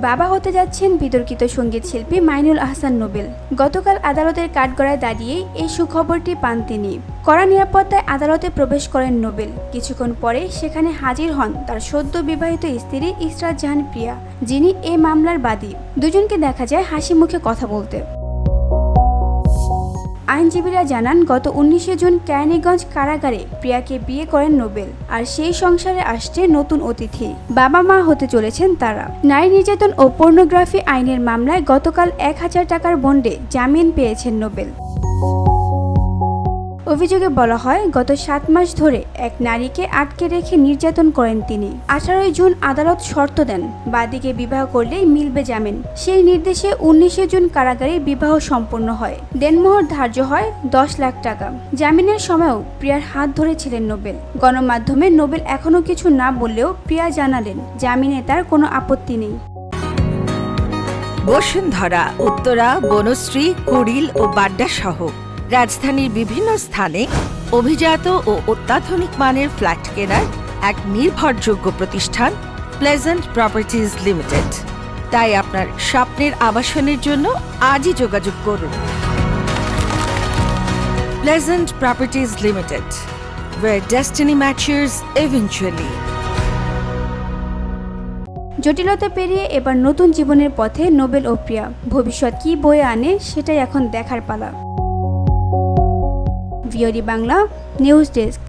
বাবা হতে যাচ্ছেন বিতর্কিত সঙ্গীত শিল্পী মাইনুল আহসান নোবেল। গতকাল আদালতের কাঠগড়ায় দাঁড়িয়ে এই সুখবরটি পান তিনি। কড়া নিরাপত্তায় আদালতে প্রবেশ করেন নোবেল। কিছুক্ষণ পরে সেখানে হাজির হন তার সদ্য বিবাহিত স্ত্রী ইসরাত জাহান প্রিয়া, যিনি এই মামলার বাদী। দুজনকে দেখা যায় হাসি মুখে কথা বলতে। আইনজীবীরা জানান, গত 19 জুন কেরানীগঞ্জ কারাগারে প্রিয়াকে বিয়ে করেন নোবেল। আর সেই সংসারে আসছে নতুন অতিথি, বাবা মা হতে চলেছেন তারা। নারী নির্যাতন ও পর্নোগ্রাফি আইনের মামলায় গতকাল 1000 টাকার বন্ডে জামিন পেয়েছেন নোবেল। অভিযোগে বলা হয়, গত 7 মাস ধরে এক নারীকে আটকে রেখে নির্যাতন করেন তিনি। 18 জুন আদালত শর্ত দেন, বাদীকে বিবাহ করলেই মিলবে জামিন। সেই নির্দেশে 19 জুন কারাগারে বিবাহ সম্পন্ন হয়। দেনমোহর ধার্য হয় 10 লাখ টাকা। জামিনের সময়ও প্রিয়ার হাত ধরেছিলেন নোবেল। গণমাধ্যমে নোবেল এখনো কিছু না বললেও প্রিয়া জানালেন, জামিনে তার কোনো আপত্তি নেই। বসুন্ধরা, উত্তরা, বনশ্রী, কুড়িল ও বাড্ডা সহ রাজধানীর বিভিন্ন স্থানে অভিজাত ও অত্যাধুনিক মানের ফ্ল্যাট কেনার এক নির্ভরযোগ্য প্রতিষ্ঠান প্লেজেন্ট প্রপার্টিজ লিমিটেড। তাই আপনার স্বপ্নের আবাসনের জন্য আজই যোগাযোগ করুন। Pleasant properties limited, where destiny matches eventually. জটিলতা পেরিয়ে এবার নতুন জীবনের পথে নোবেল ও প্রিয়া। ভবিষ্যৎ কি বয়ে আনে সেটাই এখন দেখার পালা। VOD Bangla news desk.